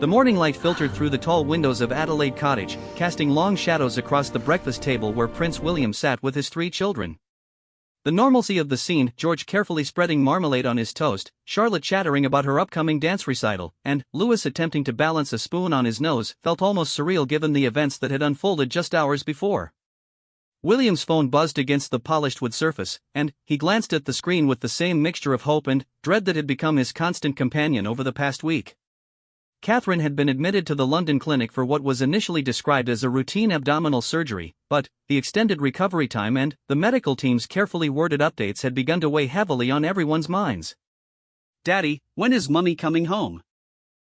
The morning light filtered through the tall windows of Adelaide Cottage, casting long shadows across the breakfast table where Prince William sat with his 3 children. The normalcy of the scene, George carefully spreading marmalade on his toast, Charlotte chattering about her upcoming dance recital, and Louis attempting to balance a spoon on his nose, felt almost surreal given the events that had unfolded just hours before. William's phone buzzed against the polished wood surface, and he glanced at the screen with the same mixture of hope and dread that had become his constant companion over the past week. Catherine had been admitted to the London clinic for what was initially described as a routine abdominal surgery, but the extended recovery time and the medical team's carefully worded updates had begun to weigh heavily on everyone's minds. "Daddy, when is Mummy coming home?"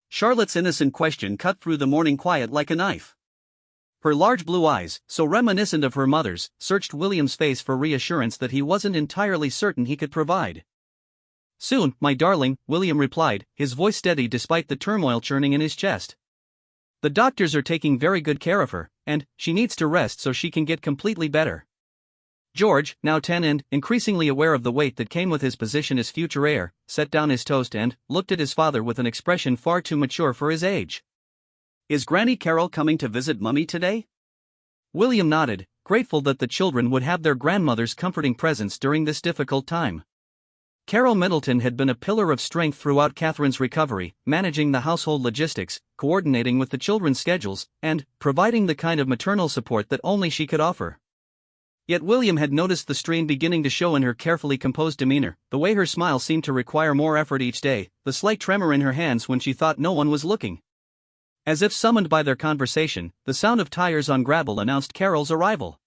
Charlotte's innocent question cut through the morning quiet like a knife. Her large blue eyes, so reminiscent of her mother's, searched William's face for reassurance that he wasn't entirely certain he could provide. "Soon, my darling," William replied, his voice steady despite the turmoil churning in his chest. "The doctors are taking very good care of her, and she needs to rest so she can get completely better." George, now 10 and increasingly aware of the weight that came with his position as future heir, set down his toast and looked at his father with an expression far too mature for his age. "Is Granny Carole coming to visit Mummy today?" William nodded, grateful that the children would have their grandmother's comforting presence during this difficult time. Carole Middleton had been a pillar of strength throughout Catherine's recovery, managing the household logistics, coordinating with the children's schedules, and providing the kind of maternal support that only she could offer. Yet William had noticed the strain beginning to show in her carefully composed demeanor, the way her smile seemed to require more effort each day, the slight tremor in her hands when she thought no one was looking. As if summoned by their conversation, the sound of tires on gravel announced Carole's arrival.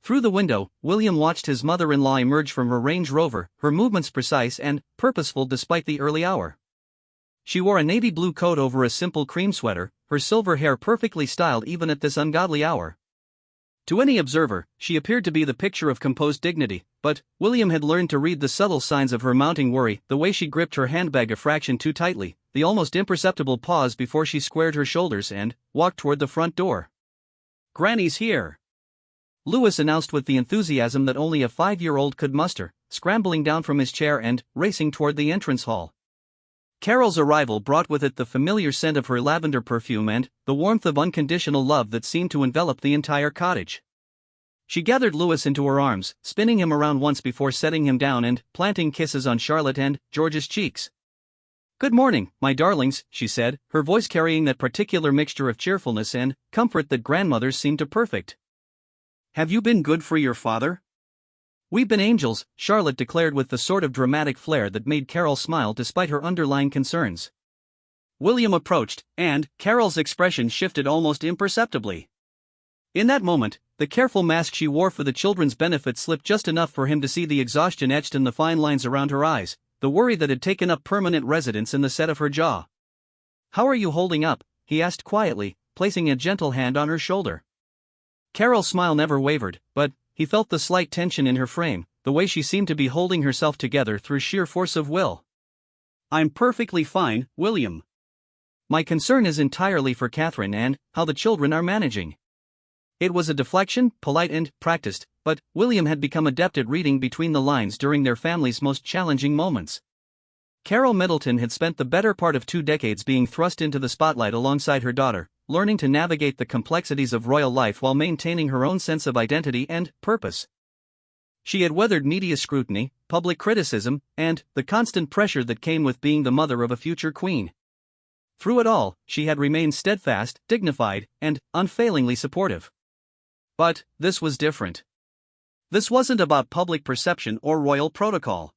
Through the window, William watched his mother-in-law emerge from her Range Rover, her movements precise and purposeful despite the early hour. She wore a navy blue coat over a simple cream sweater, her silver hair perfectly styled even at this ungodly hour. To any observer, she appeared to be the picture of composed dignity, but William had learned to read the subtle signs of her mounting worry, the way she gripped her handbag a fraction too tightly, the almost imperceptible pause before she squared her shoulders and walked toward the front door. "Granny's here," Louis announced with the enthusiasm that only a 5-year-old could muster, scrambling down from his chair and racing toward the entrance hall. Carole's arrival brought with it the familiar scent of her lavender perfume and the warmth of unconditional love that seemed to envelop the entire cottage. She gathered Louis into her arms, spinning him around once before setting him down and planting kisses on Charlotte and George's cheeks. "Good morning, my darlings," she said, her voice carrying that particular mixture of cheerfulness and comfort that grandmothers seemed to perfect. "Have you been good for your father?" "We've been angels," Charlotte declared with the sort of dramatic flair that made Carole smile despite her underlying concerns. William approached, and Carole's expression shifted almost imperceptibly. In that moment, the careful mask she wore for the children's benefit slipped just enough for him to see the exhaustion etched in the fine lines around her eyes, the worry that had taken up permanent residence in the set of her jaw. "How are you holding up?" he asked quietly, placing a gentle hand on her shoulder. Carole's smile never wavered, but he felt the slight tension in her frame, the way she seemed to be holding herself together through sheer force of will. "I'm perfectly fine, William. My concern is entirely for Catherine and how the children are managing." It was a deflection, polite and practiced, but William had become adept at reading between the lines during their family's most challenging moments. Carole Middleton had spent the better part of 2 decades being thrust into the spotlight alongside her daughter, learning to navigate the complexities of royal life while maintaining her own sense of identity and purpose. She had weathered media scrutiny, public criticism, and the constant pressure that came with being the mother of a future queen. Through it all, she had remained steadfast, dignified, and unfailingly supportive. But this was different. This wasn't about public perception or royal protocol.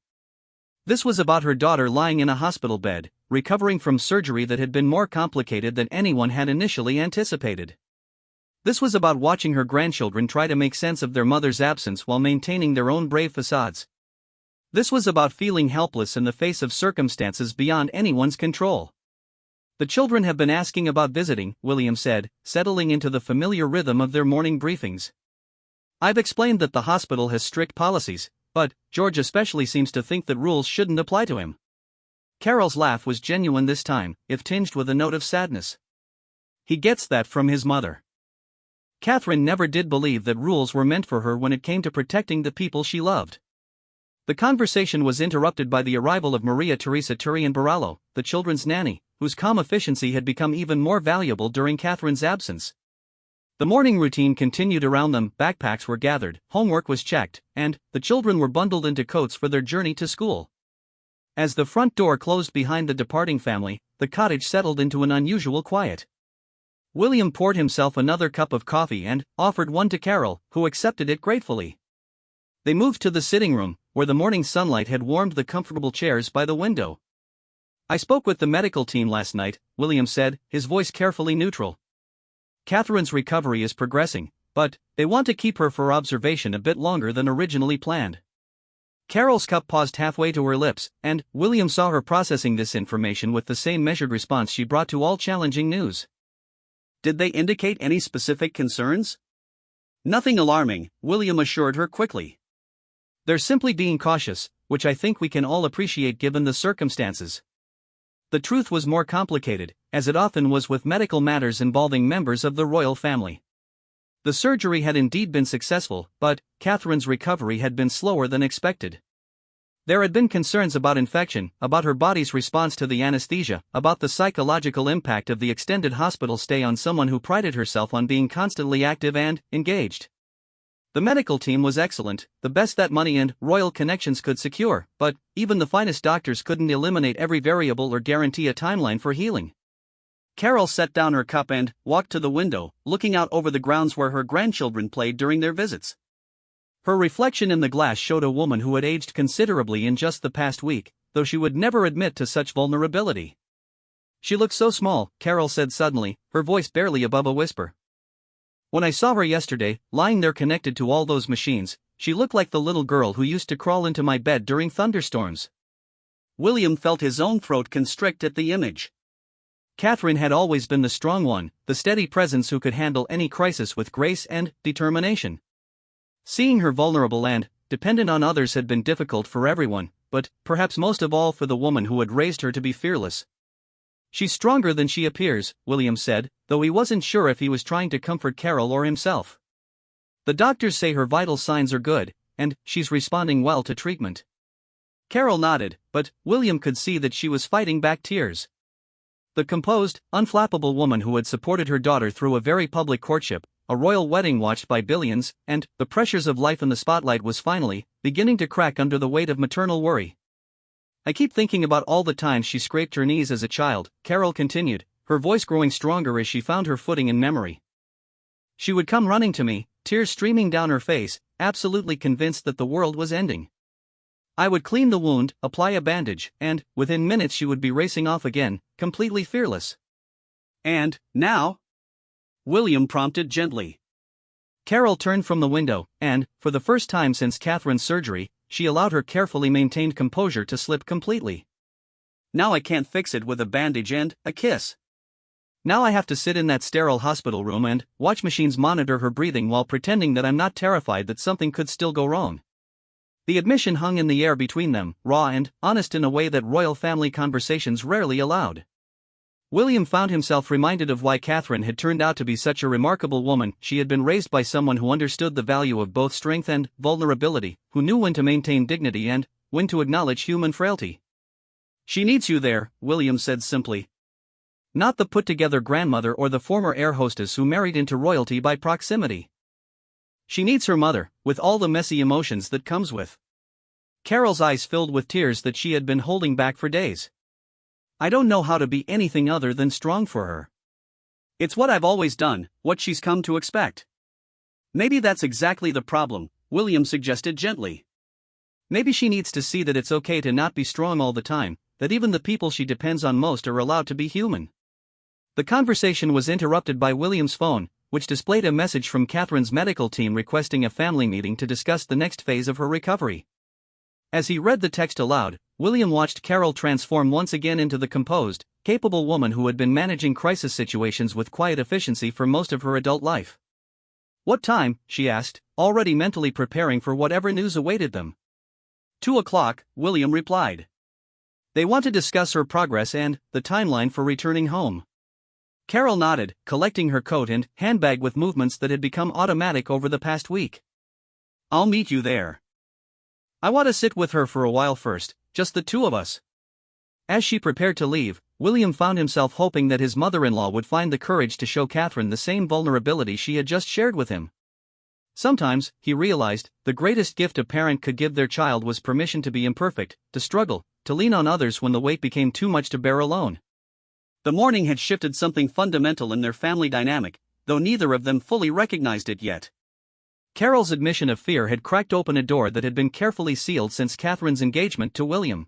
This was about her daughter lying in a hospital bed, recovering from surgery that had been more complicated than anyone had initially anticipated. This was about watching her grandchildren try to make sense of their mother's absence while maintaining their own brave facades. This was about feeling helpless in the face of circumstances beyond anyone's control. "The children have been asking about visiting," William said, settling into the familiar rhythm of their morning briefings. "I've explained that the hospital has strict policies, but George especially seems to think that rules shouldn't apply to him." Carole's laugh was genuine this time, if tinged with a note of sadness. "He gets that from his mother." Catherine never did believe that rules were meant for her when it came to protecting the people she loved. The conversation was interrupted by the arrival of Maria Teresa Turian Barallo, the children's nanny, whose calm efficiency had become even more valuable during Catherine's absence. The morning routine continued around them, backpacks were gathered, homework was checked, and the children were bundled into coats for their journey to school. As the front door closed behind the departing family, the cottage settled into an unusual quiet. William poured himself another cup of coffee and offered one to Carole, who accepted it gratefully. They moved to the sitting room, where the morning sunlight had warmed the comfortable chairs by the window. "I spoke with the medical team last night," William said, his voice carefully neutral. "Catherine's recovery is progressing, but they want to keep her for observation a bit longer than originally planned." Carole's cup paused halfway to her lips, and William saw her processing this information with the same measured response she brought to all challenging news. "Did they indicate any specific concerns?" "Nothing alarming," William assured her quickly. "They're simply being cautious, which I think we can all appreciate given the circumstances." The truth was more complicated, as it often was with medical matters involving members of the royal family. The surgery had indeed been successful, but Catherine's recovery had been slower than expected. There had been concerns about infection, about her body's response to the anesthesia, about the psychological impact of the extended hospital stay on someone who prided herself on being constantly active and engaged. The medical team was excellent, the best that money and royal connections could secure, but even the finest doctors couldn't eliminate every variable or guarantee a timeline for healing. Carole set down her cup and walked to the window, looking out over the grounds where her grandchildren played during their visits. Her reflection in the glass showed a woman who had aged considerably in just the past week, though she would never admit to such vulnerability. "She looks so small," Carole said suddenly, her voice barely above a whisper. "When I saw her yesterday, lying there connected to all those machines, she looked like the little girl who used to crawl into my bed during thunderstorms." William felt his own throat constrict at the image. Catherine had always been the strong one, the steady presence who could handle any crisis with grace and determination. Seeing her vulnerable and dependent on others had been difficult for everyone, but perhaps most of all for the woman who had raised her to be fearless. "She's stronger than she appears," William said, though he wasn't sure if he was trying to comfort Carole or himself. "The doctors say her vital signs are good, and she's responding well to treatment." Carole nodded, but William could see that she was fighting back tears. The composed, unflappable woman who had supported her daughter through a very public courtship, a royal wedding watched by billions, and the pressures of life in the spotlight was finally beginning to crack under the weight of maternal worry. "I keep thinking about all the times she scraped her knees as a child," Carole continued, her voice growing stronger as she found her footing in memory. "She would come running to me, tears streaming down her face, absolutely convinced that the world was ending. I would clean the wound, apply a bandage, and within minutes she would be racing off again, completely fearless." "And now?" William prompted gently. Carole turned from the window, and, for the first time since Catherine's surgery, she allowed her carefully maintained composure to slip completely. "Now I can't fix it with a bandage and a kiss. Now I have to sit in that sterile hospital room and watch machines monitor her breathing while pretending that I'm not terrified that something could still go wrong." The admission hung in the air between them, raw and honest in a way that royal family conversations rarely allowed. William found himself reminded of why Catherine had turned out to be such a remarkable woman. She had been raised by someone who understood the value of both strength and vulnerability, who knew when to maintain dignity and when to acknowledge human frailty. "She needs you there," William said simply. "Not the put-together grandmother or the former air hostess who married into royalty by proximity. She needs her mother, with all the messy emotions that comes with." Carole's eyes filled with tears that she had been holding back for days. "I don't know how to be anything other than strong for her. It's what I've always done, what she's come to expect." "Maybe that's exactly the problem," William suggested gently. "Maybe she needs to see that it's okay to not be strong all the time, that even the people she depends on most are allowed to be human." The conversation was interrupted by William's phone, which displayed a message from Catherine's medical team requesting a family meeting to discuss the next phase of her recovery. As he read the text aloud, William watched Carole transform once again into the composed, capable woman who had been managing crisis situations with quiet efficiency for most of her adult life. "What time?" she asked, already mentally preparing for whatever news awaited them. 2:00, William replied. They want to discuss her progress and the timeline for returning home. Carole nodded, collecting her coat and handbag with movements that had become automatic over the past week. "I'll meet you there. I want to sit with her for a while first, just the two of us." As she prepared to leave, William found himself hoping that his mother-in-law would find the courage to show Catherine the same vulnerability she had just shared with him. Sometimes, he realized, the greatest gift a parent could give their child was permission to be imperfect, to struggle, to lean on others when the weight became too much to bear alone. The morning had shifted something fundamental in their family dynamic, though neither of them fully recognized it yet. Carole's admission of fear had cracked open a door that had been carefully sealed since Catherine's engagement to William.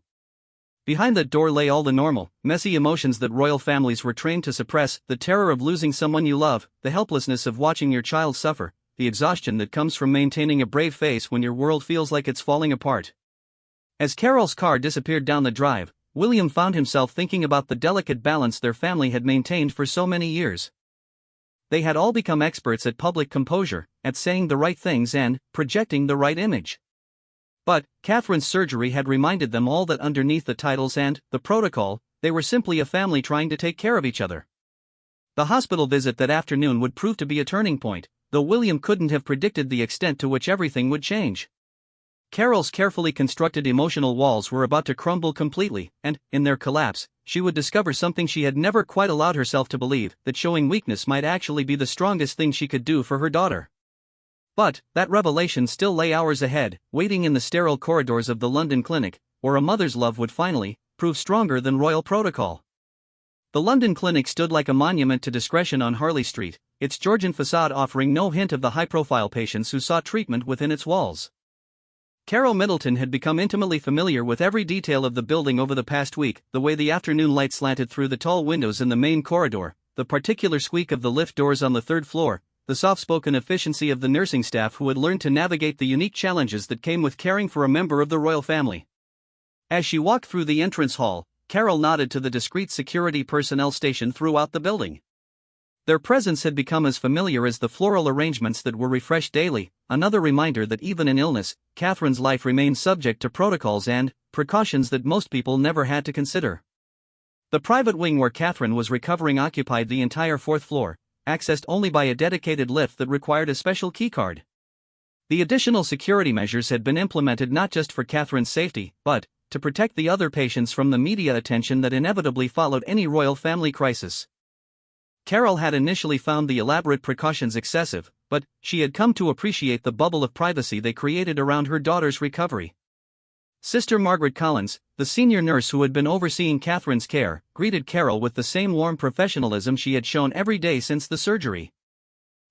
Behind that door lay all the normal, messy emotions that royal families were trained to suppress: the terror of losing someone you love, the helplessness of watching your child suffer, the exhaustion that comes from maintaining a brave face when your world feels like it's falling apart. As Carole's car disappeared down the drive, William found himself thinking about the delicate balance their family had maintained for so many years. They had all become experts at public composure, at saying the right things and projecting the right image. But Catherine's surgery had reminded them all that underneath the titles and the protocol, they were simply a family trying to take care of each other. The hospital visit that afternoon would prove to be a turning point, though William couldn't have predicted the extent to which everything would change. Carole's carefully constructed emotional walls were about to crumble completely, and, in their collapse, she would discover something she had never quite allowed herself to believe: that showing weakness might actually be the strongest thing she could do for her daughter. But that revelation still lay hours ahead, waiting in the sterile corridors of the London clinic, where a mother's love would finally prove stronger than royal protocol. The London clinic stood like a monument to discretion on Harley Street, its Georgian facade offering no hint of the high-profile patients who sought treatment within its walls. Carole Middleton had become intimately familiar with every detail of the building over the past week: the way the afternoon light slanted through the tall windows in the main corridor, the particular squeak of the lift doors on the third floor, the soft-spoken efficiency of the nursing staff who had learned to navigate the unique challenges that came with caring for a member of the royal family. As she walked through the entrance hall, Carole nodded to the discreet security personnel stationed throughout the building. Their presence had become as familiar as the floral arrangements that were refreshed daily, another reminder that even in illness, Catherine's life remained subject to protocols and precautions that most people never had to consider. The private wing where Catherine was recovering occupied the entire fourth floor, accessed only by a dedicated lift that required a special keycard. The additional security measures had been implemented not just for Catherine's safety, but to protect the other patients from the media attention that inevitably followed any royal family crisis. Carole had initially found the elaborate precautions excessive, but she had come to appreciate the bubble of privacy they created around her daughter's recovery. Sister Margaret Collins, the senior nurse who had been overseeing Catherine's care, greeted Carole with the same warm professionalism she had shown every day since the surgery.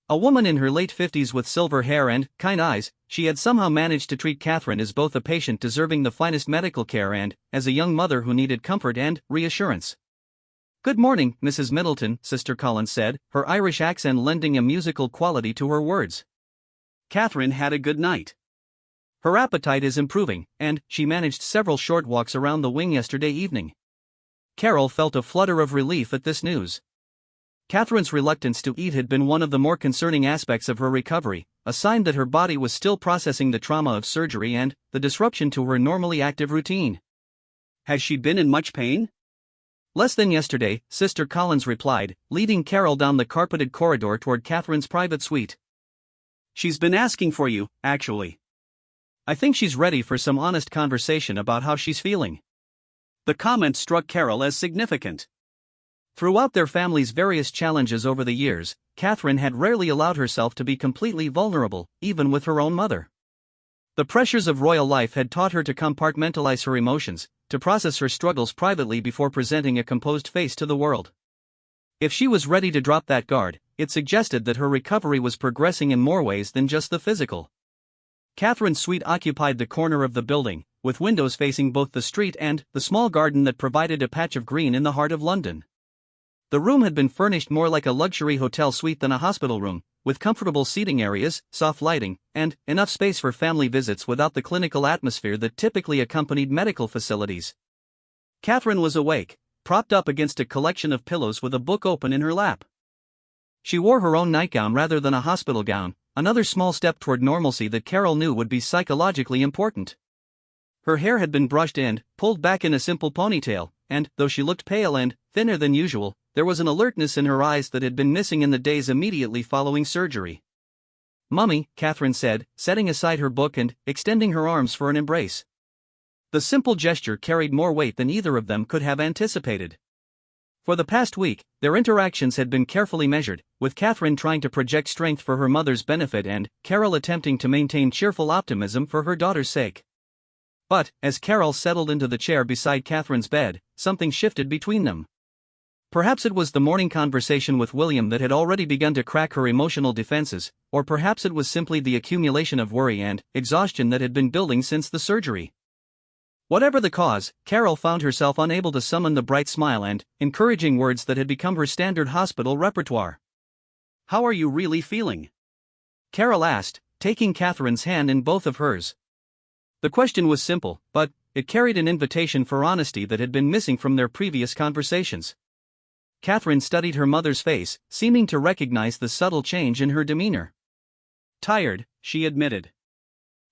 A woman in her late 50s with silver hair and kind eyes, she had somehow managed to treat Catherine as both a patient deserving the finest medical care and as a young mother who needed comfort and reassurance. "Good morning, Mrs. Middleton," Sister Collins said, her Irish accent lending a musical quality to her words. "Catherine had a good night. Her appetite is improving, and she managed several short walks around the wing yesterday evening." Carole felt a flutter of relief at this news. Catherine's reluctance to eat had been one of the more concerning aspects of her recovery, a sign that her body was still processing the trauma of surgery and the disruption to her normally active routine. "Has she been in much pain?" "Less than yesterday," Sister Collins replied, leading Carole down the carpeted corridor toward Catherine's private suite. "She's been asking for you, actually. I think she's ready for some honest conversation about how she's feeling." The comment struck Carole as significant. Throughout their family's various challenges over the years, Catherine had rarely allowed herself to be completely vulnerable, even with her own mother. The pressures of royal life had taught her to compartmentalize her emotions, to process her struggles privately before presenting a composed face to the world. If she was ready to drop that guard, it suggested that her recovery was progressing in more ways than just the physical. Catherine's suite occupied the corner of the building, with windows facing both the street and the small garden that provided a patch of green in the heart of London. The room had been furnished more like a luxury hotel suite than a hospital room, with comfortable seating areas, soft lighting, and enough space for family visits without the clinical atmosphere that typically accompanied medical facilities. Catherine was awake, propped up against a collection of pillows with a book open in her lap. She wore her own nightgown rather than a hospital gown, another small step toward normalcy that Carole knew would be psychologically important. Her hair had been brushed and pulled back in a simple ponytail, and, though she looked pale and thinner than usual, there was an alertness in her eyes that had been missing in the days immediately following surgery. "Mummy," Catherine said, setting aside her book and extending her arms for an embrace. The simple gesture carried more weight than either of them could have anticipated. For the past week, their interactions had been carefully measured, with Catherine trying to project strength for her mother's benefit and Carole attempting to maintain cheerful optimism for her daughter's sake. But, as Carole settled into the chair beside Catherine's bed, something shifted between them. Perhaps it was the morning conversation with William that had already begun to crack her emotional defenses, or perhaps it was simply the accumulation of worry and exhaustion that had been building since the surgery. Whatever the cause, Carole found herself unable to summon the bright smile and encouraging words that had become her standard hospital repertoire. "How are you really feeling?" Carole asked, taking Catherine's hand in both of hers. The question was simple, but it carried an invitation for honesty that had been missing from their previous conversations. Catherine studied her mother's face, seeming to recognize the subtle change in her demeanor. "Tired," she admitted.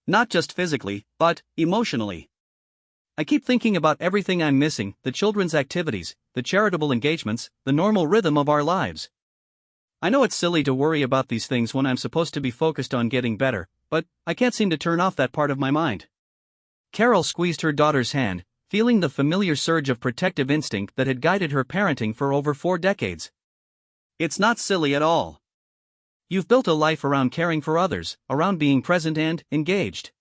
"Not just physically, but emotionally. I keep thinking about everything I'm missing, the children's activities, the charitable engagements, the normal rhythm of our lives. I know it's silly to worry about these things when I'm supposed to be focused on getting better, but I can't seem to turn off that part of my mind." Carole squeezed her daughter's hand, feeling the familiar surge of protective instinct that had guided her parenting for over 4 decades. "It's not silly at all. You've built a life around caring for others, around being present and engaged.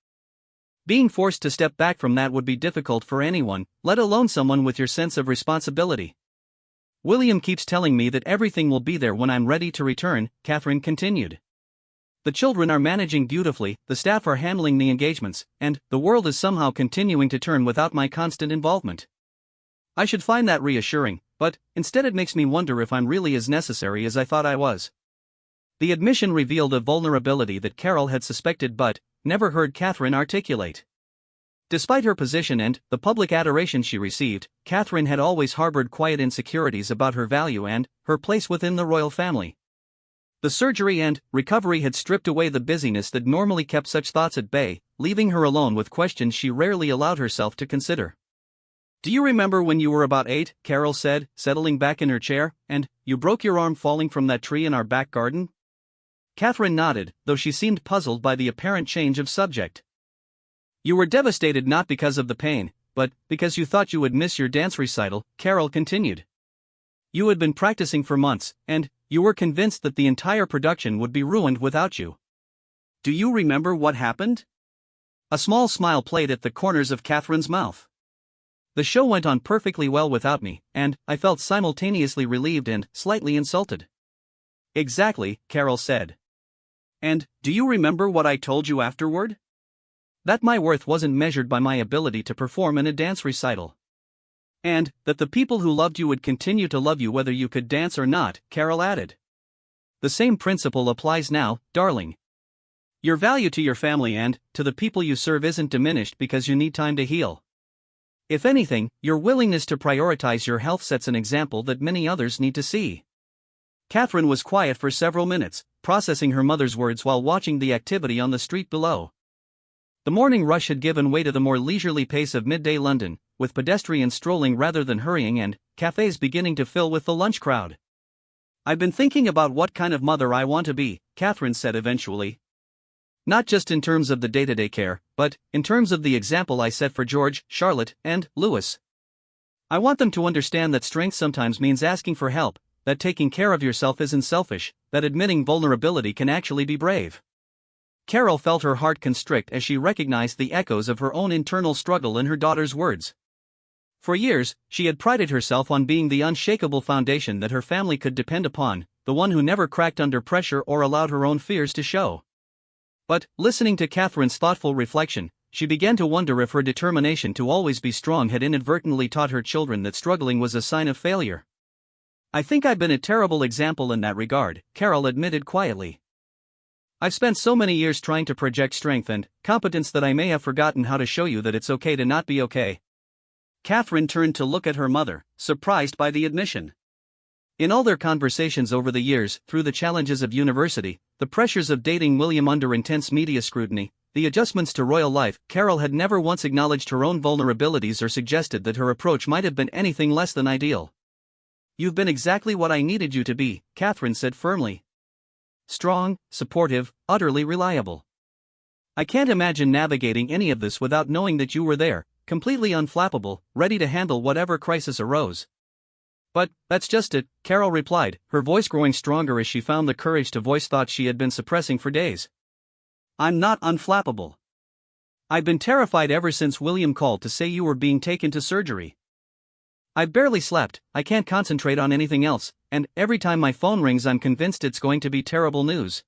Being forced to step back from that would be difficult for anyone, let alone someone with your sense of responsibility. William keeps telling me that everything will be there when I'm ready to return," Catherine continued. "The children are managing beautifully, the staff are handling the engagements, and the world is somehow continuing to turn without my constant involvement. I should find that reassuring, but instead it makes me wonder if I'm really as necessary as I thought I was." The admission revealed a vulnerability that Carole had suspected but never heard Catherine articulate. Despite her position and the public adoration she received, Catherine had always harbored quiet insecurities about her value and her place within the royal family. The surgery and recovery had stripped away the busyness that normally kept such thoughts at bay, leaving her alone with questions she rarely allowed herself to consider. "Do you remember when you were about 8, Carole said, settling back in her chair, "and you broke your arm falling from that tree in our back garden?" Catherine nodded, though she seemed puzzled by the apparent change of subject. "You were devastated not because of the pain, but because you thought you would miss your dance recital," Carole continued. "You had been practicing for months, and you were convinced that the entire production would be ruined without you. Do you remember what happened?" A small smile played at the corners of Catherine's mouth. "The show went on perfectly well without me, and I felt simultaneously relieved and slightly insulted." "Exactly," Carole said. "And do you remember what I told you afterward?" "That my worth wasn't measured by my ability to perform in a dance recital. And that the people who loved you would continue to love you whether you could dance or not," Carole added. "The same principle applies now, darling. Your value to your family and to the people you serve isn't diminished because you need time to heal. If anything, your willingness to prioritize your health sets an example that many others need to see." Catherine was quiet for several minutes, processing her mother's words while watching the activity on the street below. The morning rush had given way to the more leisurely pace of midday London, with pedestrians strolling rather than hurrying and cafes beginning to fill with the lunch crowd. "I've been thinking about what kind of mother I want to be," Catherine said eventually. "Not just in terms of the day-to-day care, but in terms of the example I set for George, Charlotte, and Louis. I want them to understand that strength sometimes means asking for help, that taking care of yourself isn't selfish, that admitting vulnerability can actually be brave." Carole felt her heart constrict as she recognized the echoes of her own internal struggle in her daughter's words. For years, she had prided herself on being the unshakable foundation that her family could depend upon, the one who never cracked under pressure or allowed her own fears to show. But, listening to Catherine's thoughtful reflection, she began to wonder if her determination to always be strong had inadvertently taught her children that struggling was a sign of failure. "I think I've been a terrible example in that regard," Carole admitted quietly. "I've spent so many years trying to project strength and competence that I may have forgotten how to show you that it's okay to not be okay." Catherine turned to look at her mother, surprised by the admission. In all their conversations over the years, through the challenges of university, the pressures of dating William under intense media scrutiny, the adjustments to royal life, Carole had never once acknowledged her own vulnerabilities or suggested that her approach might have been anything less than ideal. "You've been exactly what I needed you to be," Catherine said firmly. "Strong, supportive, utterly reliable. I can't imagine navigating any of this without knowing that you were there, completely unflappable, ready to handle whatever crisis arose." But that's just it, Carole replied, her voice growing stronger as she found the courage to voice thoughts she had been suppressing for days. I'm not unflappable. I've been terrified ever since William called to say you were being taken to surgery. I've barely slept, I can't concentrate on anything else, and every time my phone rings I'm convinced it's going to be terrible news.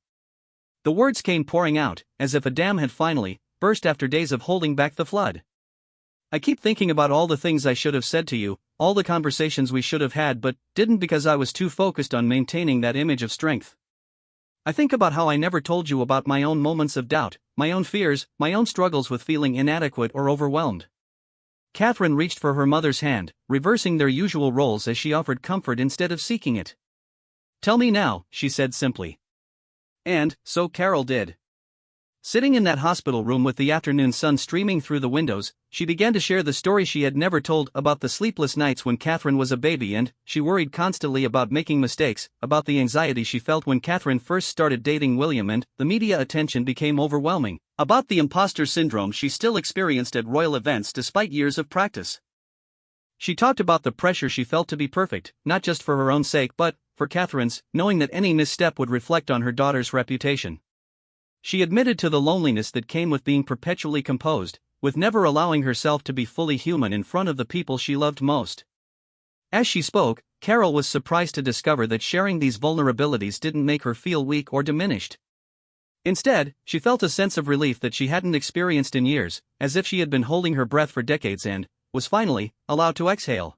The words came pouring out, as if a dam had finally burst after days of holding back the flood. I keep thinking about all the things I should have said to you, all the conversations we should have had but didn't because I was too focused on maintaining that image of strength. I think about how I never told you about my own moments of doubt, my own fears, my own struggles with feeling inadequate or overwhelmed. Catherine reached for her mother's hand, reversing their usual roles as she offered comfort instead of seeking it. Tell me now, she said simply. And so Carole did. Sitting in that hospital room with the afternoon sun streaming through the windows, she began to share the story she had never told about the sleepless nights when Catherine was a baby and she worried constantly about making mistakes, about the anxiety she felt when Catherine first started dating William and the media attention became overwhelming, about the imposter syndrome she still experienced at royal events despite years of practice. She talked about the pressure she felt to be perfect, not just for her own sake but for Catherine's, knowing that any misstep would reflect on her daughter's reputation. She admitted to the loneliness that came with being perpetually composed, with never allowing herself to be fully human in front of the people she loved most. As she spoke, Carole was surprised to discover that sharing these vulnerabilities didn't make her feel weak or diminished. Instead, she felt a sense of relief that she hadn't experienced in years, as if she had been holding her breath for decades and was finally allowed to exhale.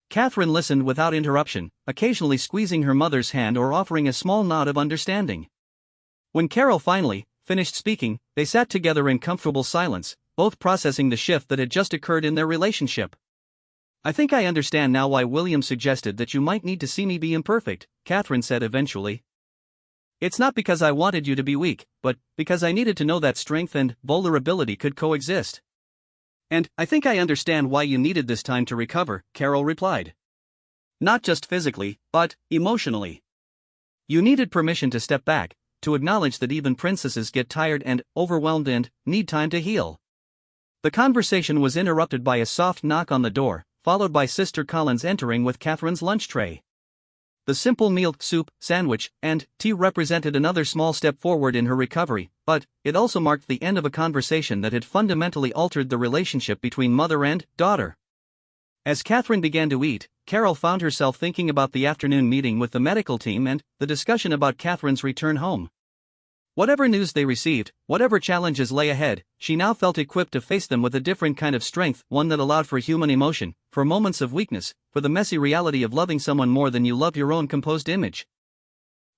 Catherine listened without interruption, occasionally squeezing her mother's hand or offering a small nod of understanding. When Carole finally finished speaking, they sat together in comfortable silence, both processing the shift that had just occurred in their relationship. I think I understand now why William suggested that you might need to see me be imperfect, Catherine said eventually. It's not because I wanted you to be weak, but because I needed to know that strength and vulnerability could coexist. And I think I understand why you needed this time to recover, Carole replied. Not just physically, but emotionally. You needed permission to step back, to acknowledge that even princesses get tired and overwhelmed and need time to heal. The conversation was interrupted by a soft knock on the door, followed by Sister Collins entering with Catherine's lunch tray. The simple meal, soup, sandwich, and tea represented another small step forward in her recovery, but it also marked the end of a conversation that had fundamentally altered the relationship between mother and daughter. As Catherine began to eat, Carole found herself thinking about the afternoon meeting with the medical team and the discussion about Catherine's return home. Whatever news they received, whatever challenges lay ahead, she now felt equipped to face them with a different kind of strength, one that allowed for human emotion, for moments of weakness, for the messy reality of loving someone more than you love your own composed image.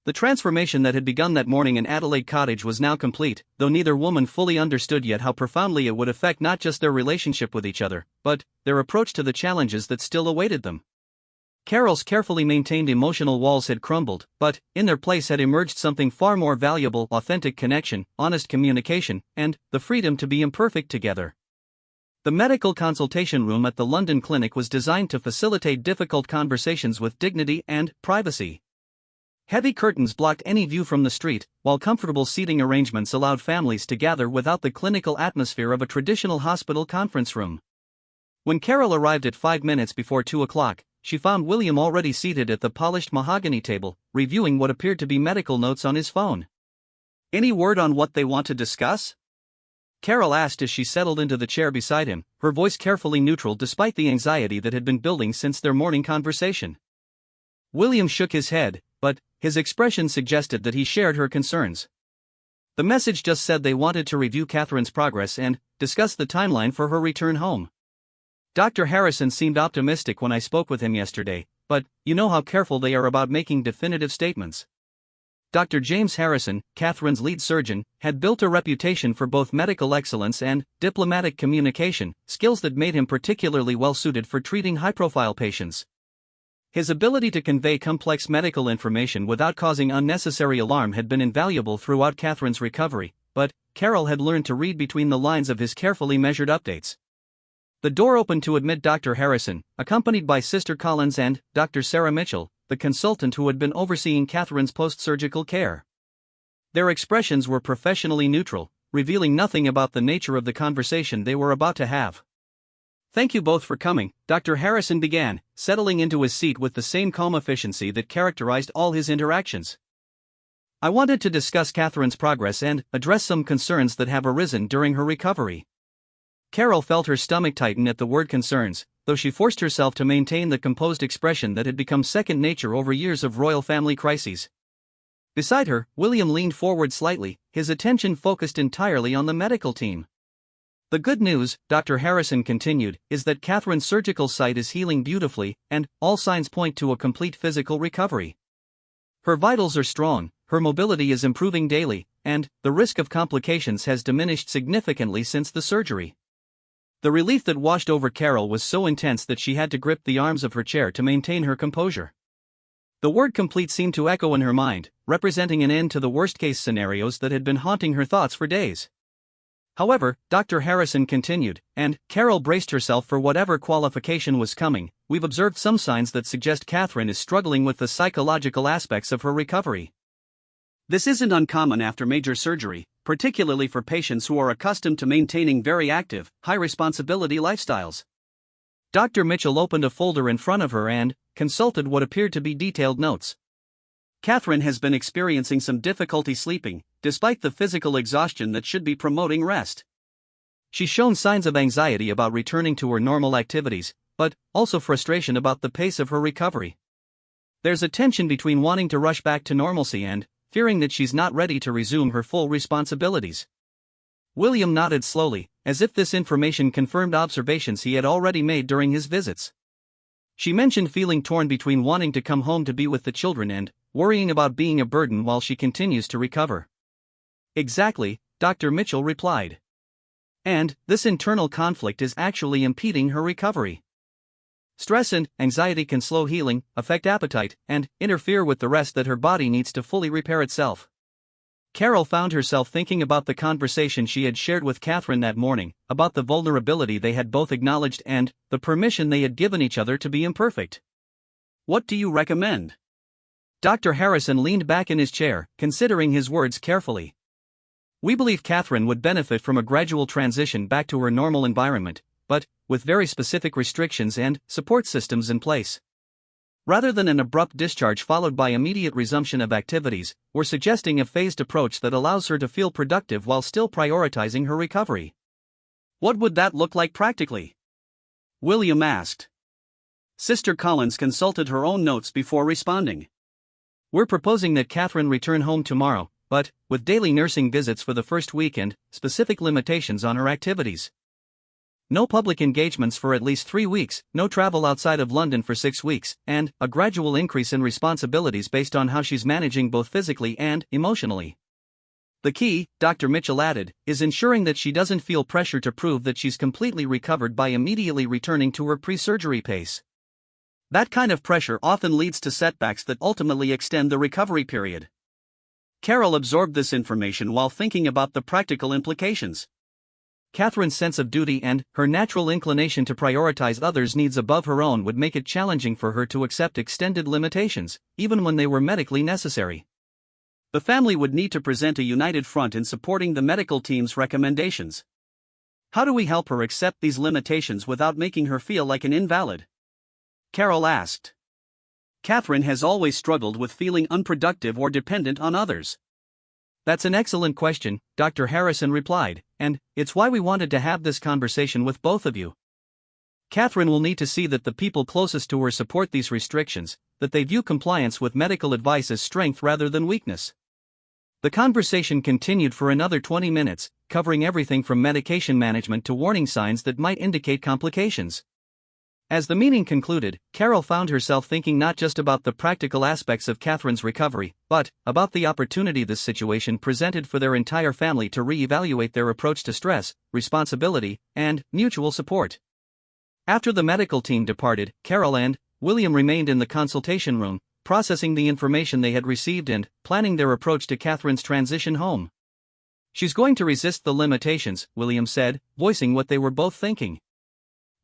The transformation that had begun that morning in Adelaide Cottage was now complete, though neither woman fully understood yet how profoundly it would affect not just their relationship with each other, but their approach to the challenges that still awaited them. Carole's carefully maintained emotional walls had crumbled, but in their place had emerged something far more valuable: authentic connection, honest communication, and the freedom to be imperfect together. The medical consultation room at the London clinic was designed to facilitate difficult conversations with dignity and privacy. Heavy curtains blocked any view from the street, while comfortable seating arrangements allowed families to gather without the clinical atmosphere of a traditional hospital conference room. When Carole arrived at 5 minutes before 2 o'clock, she found William already seated at the polished mahogany table, reviewing what appeared to be medical notes on his phone. "Any word on what they want to discuss?" Carole asked as she settled into the chair beside him, her voice carefully neutral despite the anxiety that had been building since their morning conversation. William shook his head, but his expression suggested that he shared her concerns. The message just said they wanted to review Catherine's progress and discuss the timeline for her return home. Dr. Harrison seemed optimistic when I spoke with him yesterday, but you know how careful they are about making definitive statements. Dr. James Harrison, Catherine's lead surgeon, had built a reputation for both medical excellence and diplomatic communication, skills that made him particularly well suited for treating high-profile patients. His ability to convey complex medical information without causing unnecessary alarm had been invaluable throughout Catherine's recovery, but Carole had learned to read between the lines of his carefully measured updates. The door opened to admit Dr. Harrison, accompanied by Sister Collins and Dr. Sarah Mitchell, the consultant who had been overseeing Catherine's post-surgical care. Their expressions were professionally neutral, revealing nothing about the nature of the conversation they were about to have. "Thank you both for coming," Dr. Harrison began, settling into his seat with the same calm efficiency that characterized all his interactions. I wanted to discuss Catherine's progress and address some concerns that have arisen during her recovery. Carole felt her stomach tighten at the word concerns, though she forced herself to maintain the composed expression that had become second nature over years of royal family crises. Beside her, William leaned forward slightly, his attention focused entirely on the medical team. The good news, Dr. Harrison continued, is that Catherine's surgical site is healing beautifully, and all signs point to a complete physical recovery. Her vitals are strong, her mobility is improving daily, and the risk of complications has diminished significantly since the surgery. The relief that washed over Carole was so intense that she had to grip the arms of her chair to maintain her composure. The word complete seemed to echo in her mind, representing an end to the worst-case scenarios that had been haunting her thoughts for days. However, Dr. Harrison continued, and Carole braced herself for whatever qualification was coming. We've observed some signs that suggest Catherine is struggling with the psychological aspects of her recovery. This isn't uncommon after major surgery, particularly for patients who are accustomed to maintaining very active, high-responsibility lifestyles. Dr. Mitchell opened a folder in front of her and consulted what appeared to be detailed notes. Catherine has been experiencing some difficulty sleeping, despite the physical exhaustion that should be promoting rest. She's shown signs of anxiety about returning to her normal activities, but also frustration about the pace of her recovery. There's a tension between wanting to rush back to normalcy and fearing that she's not ready to resume her full responsibilities. William nodded slowly, as if this information confirmed observations he had already made during his visits. She mentioned feeling torn between wanting to come home to be with the children and worrying about being a burden while she continues to recover. Exactly, Dr. Mitchell replied. And this internal conflict is actually impeding her recovery. Stress and anxiety can slow healing, affect appetite, and interfere with the rest that her body needs to fully repair itself. Carole found herself thinking about the conversation she had shared with Catherine that morning, about the vulnerability they had both acknowledged and the permission they had given each other to be imperfect. What do you recommend? Dr. Harrison leaned back in his chair, considering his words carefully. We believe Catherine would benefit from a gradual transition back to her normal environment, but with very specific restrictions and support systems in place. Rather than an abrupt discharge followed by immediate resumption of activities, we're suggesting a phased approach that allows her to feel productive while still prioritizing her recovery. What would that look like practically? William asked. Sister Collins consulted her own notes before responding. We're proposing that Catherine return home tomorrow, but with daily nursing visits for the first week and specific limitations on her activities. No public engagements for at least 3 weeks, no travel outside of London for 6 weeks, and a gradual increase in responsibilities based on how she's managing both physically and emotionally. The key, Dr. Mitchell added, is ensuring that she doesn't feel pressure to prove that she's completely recovered by immediately returning to her pre-surgery pace. That kind of pressure often leads to setbacks that ultimately extend the recovery period. Carole absorbed this information while thinking about the practical implications. Catherine's sense of duty and her natural inclination to prioritize others' needs above her own would make it challenging for her to accept extended limitations, even when they were medically necessary. The family would need to present a united front in supporting the medical team's recommendations. How do we help her accept these limitations without making her feel like an invalid? Carole asked. Catherine has always struggled with feeling unproductive or dependent on others. That's an excellent question, Dr. Harrison replied, and it's why we wanted to have this conversation with both of you. Catherine will need to see that the people closest to her support these restrictions, that they view compliance with medical advice as strength rather than weakness. The conversation continued for another 20 minutes, covering everything from medication management to warning signs that might indicate complications. As the meeting concluded, Carole found herself thinking not just about the practical aspects of Catherine's recovery, but about the opportunity this situation presented for their entire family to re-evaluate their approach to stress, responsibility, and mutual support. After the medical team departed, Carole and William remained in the consultation room, processing the information they had received and planning their approach to Catherine's transition home. She's going to resist the limitations, William said, voicing what they were both thinking.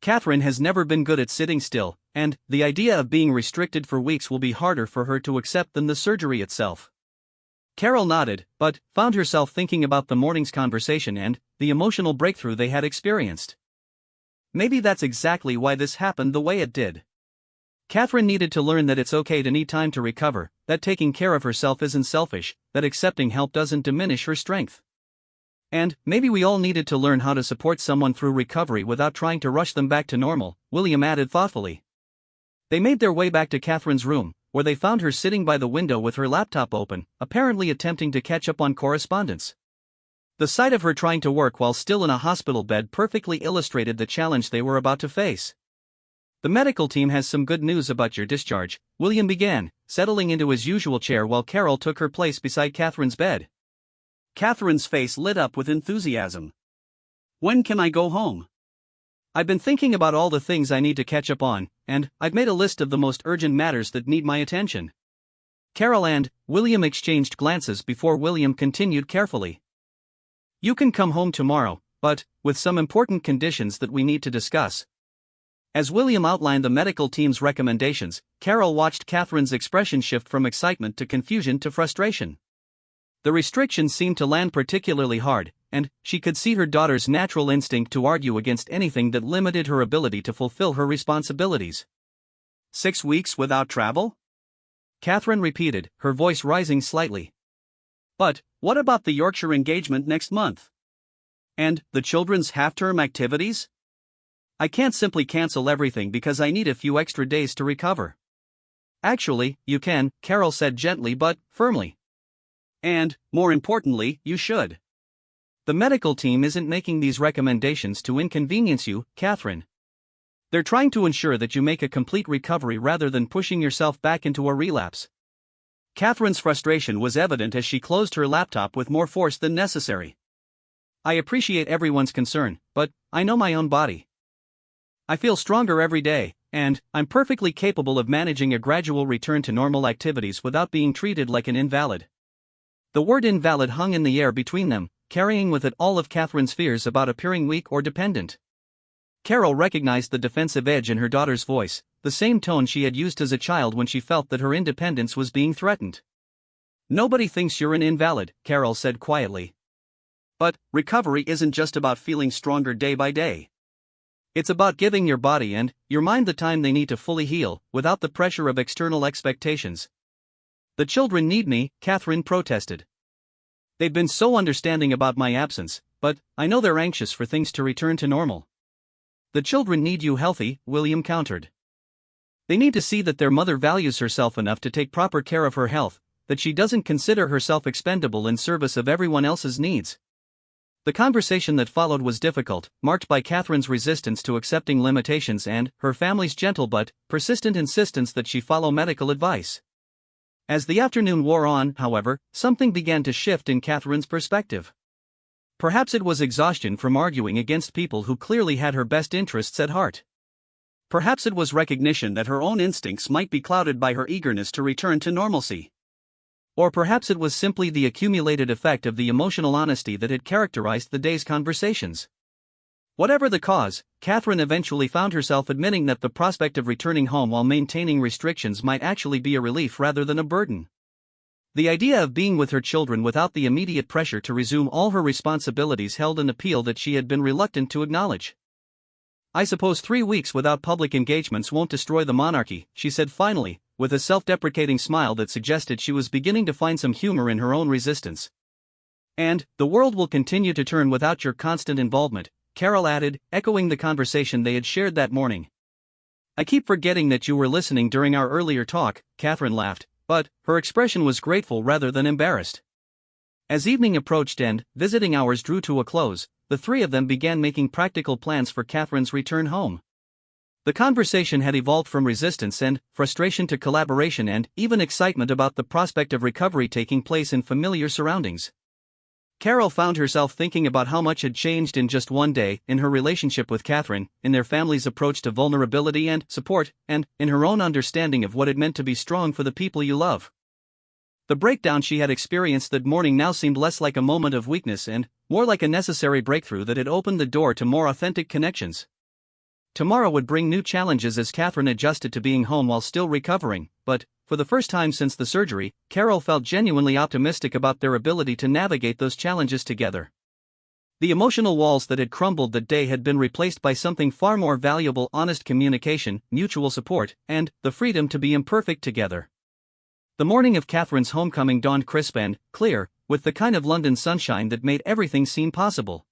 Catherine has never been good at sitting still, and the idea of being restricted for weeks will be harder for her to accept than the surgery itself. Carole nodded, but found herself thinking about the morning's conversation and the emotional breakthrough they had experienced. Maybe that's exactly why this happened the way it did. Catherine needed to learn that it's okay to need time to recover, that taking care of herself isn't selfish, that accepting help doesn't diminish her strength. And maybe we all needed to learn how to support someone through recovery without trying to rush them back to normal, William added thoughtfully. They made their way back to Catherine's room, where they found her sitting by the window with her laptop open, apparently attempting to catch up on correspondence. The sight of her trying to work while still in a hospital bed perfectly illustrated the challenge they were about to face. The medical team has some good news about your discharge, William began, settling into his usual chair while Carole took her place beside Catherine's bed. Catherine's face lit up with enthusiasm. When can I go home? I've been thinking about all the things I need to catch up on, and I've made a list of the most urgent matters that need my attention. Carole and William exchanged glances before William continued carefully. You can come home tomorrow, but with some important conditions that we need to discuss. As William outlined the medical team's recommendations, Carole watched Catherine's expression shift from excitement to confusion to frustration. The restrictions seemed to land particularly hard, and she could see her daughter's natural instinct to argue against anything that limited her ability to fulfill her responsibilities. 6 weeks without travel? Catherine repeated, her voice rising slightly. But what about the Yorkshire engagement next month? And the children's half-term activities? I can't simply cancel everything because I need a few extra days to recover. Actually, you can, Carole said gently but firmly. And, more importantly, you should. The medical team isn't making these recommendations to inconvenience you, Catherine. They're trying to ensure that you make a complete recovery rather than pushing yourself back into a relapse. Catherine's frustration was evident as she closed her laptop with more force than necessary. I appreciate everyone's concern, but I know my own body. I feel stronger every day, and I'm perfectly capable of managing a gradual return to normal activities without being treated like an invalid. The word invalid hung in the air between them, carrying with it all of Catherine's fears about appearing weak or dependent. Carole recognized the defensive edge in her daughter's voice, the same tone she had used as a child when she felt that her independence was being threatened. Nobody thinks you're an invalid, Carole said quietly. But recovery isn't just about feeling stronger day by day. It's about giving your body and your mind the time they need to fully heal, without the pressure of external expectations. The children need me, Catherine protested. They've been so understanding about my absence, but I know they're anxious for things to return to normal. The children need you healthy, William countered. They need to see that their mother values herself enough to take proper care of her health, that she doesn't consider herself expendable in service of everyone else's needs. The conversation that followed was difficult, marked by Catherine's resistance to accepting limitations and her family's gentle but persistent insistence that she follow medical advice. As the afternoon wore on, however, something began to shift in Catherine's perspective. Perhaps it was exhaustion from arguing against people who clearly had her best interests at heart. Perhaps it was recognition that her own instincts might be clouded by her eagerness to return to normalcy. Or perhaps it was simply the accumulated effect of the emotional honesty that had characterized the day's conversations. Whatever the cause, Catherine eventually found herself admitting that the prospect of returning home while maintaining restrictions might actually be a relief rather than a burden. The idea of being with her children without the immediate pressure to resume all her responsibilities held an appeal that she had been reluctant to acknowledge. I suppose 3 weeks without public engagements won't destroy the monarchy, she said finally, with a self-deprecating smile that suggested she was beginning to find some humor in her own resistance. And the world will continue to turn without your constant involvement, Carole added, echoing the conversation they had shared that morning. I keep forgetting that you were listening during our earlier talk, Catherine laughed, but her expression was grateful rather than embarrassed. As evening approached and visiting hours drew to a close, the three of them began making practical plans for Catherine's return home. The conversation had evolved from resistance and frustration to collaboration and even excitement about the prospect of recovery taking place in familiar surroundings. Carole found herself thinking about how much had changed in just one day, in her relationship with Catherine, in their family's approach to vulnerability and support, and in her own understanding of what it meant to be strong for the people you love. The breakdown she had experienced that morning now seemed less like a moment of weakness and more like a necessary breakthrough that had opened the door to more authentic connections. Tomorrow would bring new challenges as Catherine adjusted to being home while still recovering, but, for the first time since the surgery, Carole felt genuinely optimistic about their ability to navigate those challenges together. The emotional walls that had crumbled that day had been replaced by something far more valuable: honest communication, mutual support, and the freedom to be imperfect together. The morning of Catherine's homecoming dawned crisp and clear, with the kind of London sunshine that made everything seem possible.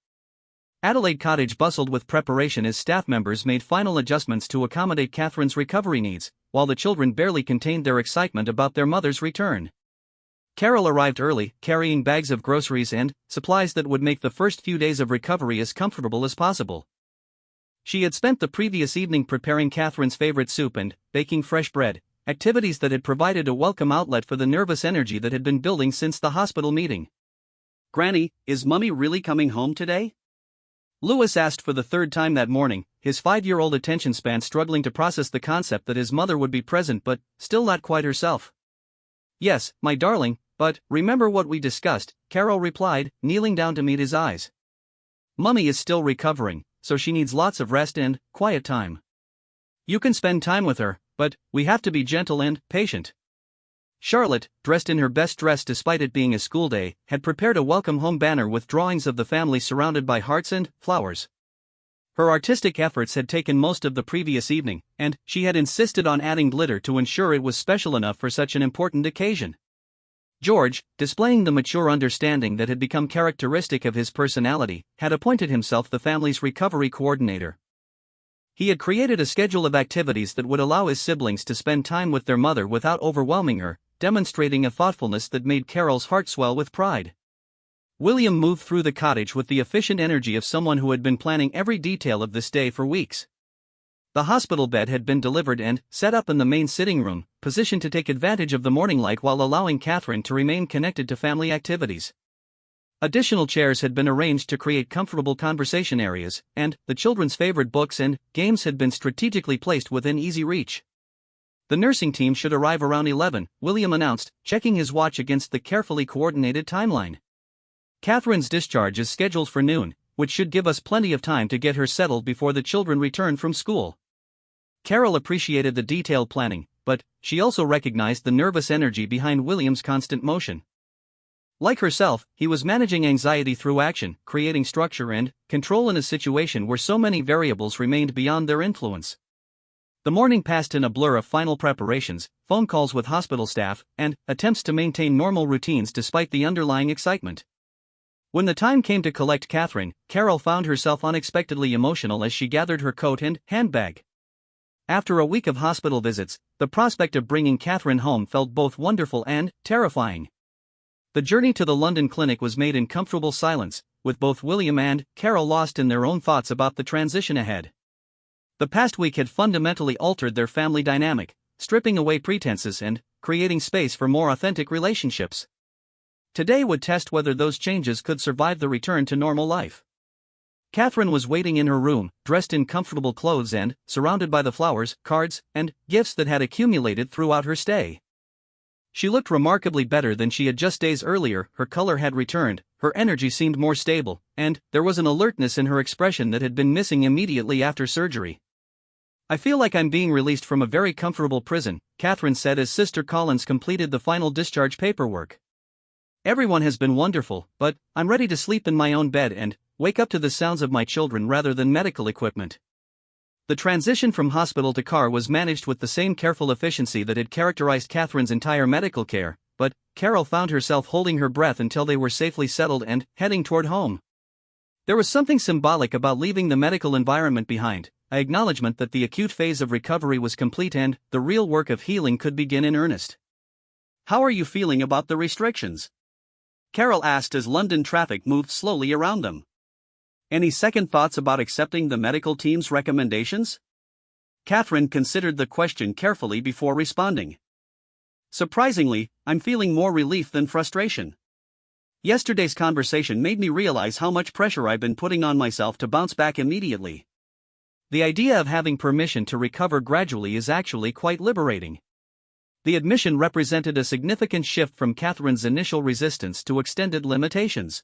Adelaide Cottage bustled with preparation as staff members made final adjustments to accommodate Catherine's recovery needs, while the children barely contained their excitement about their mother's return. Carole arrived early, carrying bags of groceries and supplies that would make the first few days of recovery as comfortable as possible. She had spent the previous evening preparing Catherine's favorite soup and baking fresh bread, activities that had provided a welcome outlet for the nervous energy that had been building since the hospital meeting. "Granny, is Mummy really coming home today?" Louis asked for the third time that morning, his 5-year-old attention span struggling to process the concept that his mother would be present but still not quite herself. "Yes, my darling, but remember what we discussed," Carole replied, kneeling down to meet his eyes. "Mummy is still recovering, so she needs lots of rest and quiet time. You can spend time with her, but we have to be gentle and patient." Charlotte, dressed in her best dress despite it being a school day, had prepared a welcome home banner with drawings of the family surrounded by hearts and flowers. Her artistic efforts had taken most of the previous evening, and she had insisted on adding glitter to ensure it was special enough for such an important occasion. George, displaying the mature understanding that had become characteristic of his personality, had appointed himself the family's recovery coordinator. He had created a schedule of activities that would allow his siblings to spend time with their mother without overwhelming her, demonstrating a thoughtfulness that made Carole's heart swell with pride. William moved through the cottage with the efficient energy of someone who had been planning every detail of this day for weeks. The hospital bed had been delivered and set up in the main sitting room, positioned to take advantage of the morning light while allowing Catherine to remain connected to family activities. Additional chairs had been arranged to create comfortable conversation areas, and the children's favorite books and games had been strategically placed within easy reach. "The nursing team should arrive around 11, William announced, checking his watch against the carefully coordinated timeline. "Catherine's discharge is scheduled for noon, which should give us plenty of time to get her settled before the children return from school." Carole appreciated the detailed planning, but she also recognized the nervous energy behind William's constant motion. Like herself, he was managing anxiety through action, creating structure and control in a situation where so many variables remained beyond their influence. The morning passed in a blur of final preparations, phone calls with hospital staff, and attempts to maintain normal routines despite the underlying excitement. When the time came to collect Catherine, Carole found herself unexpectedly emotional as she gathered her coat and handbag. After a week of hospital visits, the prospect of bringing Catherine home felt both wonderful and terrifying. The journey to the London clinic was made in comfortable silence, with both William and Carole lost in their own thoughts about the transition ahead. The past week had fundamentally altered their family dynamic, stripping away pretenses and creating space for more authentic relationships. Today would test whether those changes could survive the return to normal life. Catherine was waiting in her room, dressed in comfortable clothes and surrounded by the flowers, cards, and gifts that had accumulated throughout her stay. She looked remarkably better than she had just days earlier. Her color had returned, her energy seemed more stable, and there was an alertness in her expression that had been missing immediately after surgery. "I feel like I'm being released from a very comfortable prison," Catherine said as Sister Collins completed the final discharge paperwork. "Everyone has been wonderful, but I'm ready to sleep in my own bed and wake up to the sounds of my children rather than medical equipment." The transition from hospital to car was managed with the same careful efficiency that had characterized Catherine's entire medical care, but Carole found herself holding her breath until they were safely settled and heading toward home. There was something symbolic about leaving the medical environment behind, an acknowledgement that the acute phase of recovery was complete and the real work of healing could begin in earnest. "How are you feeling about the restrictions?" Carole asked as London traffic moved slowly around them. "Any second thoughts about accepting the medical team's recommendations?" Catherine considered the question carefully before responding. "Surprisingly, I'm feeling more relief than frustration. Yesterday's conversation made me realize how much pressure I've been putting on myself to bounce back immediately. The idea of having permission to recover gradually is actually quite liberating." The admission represented a significant shift from Catherine's initial resistance to extended limitations.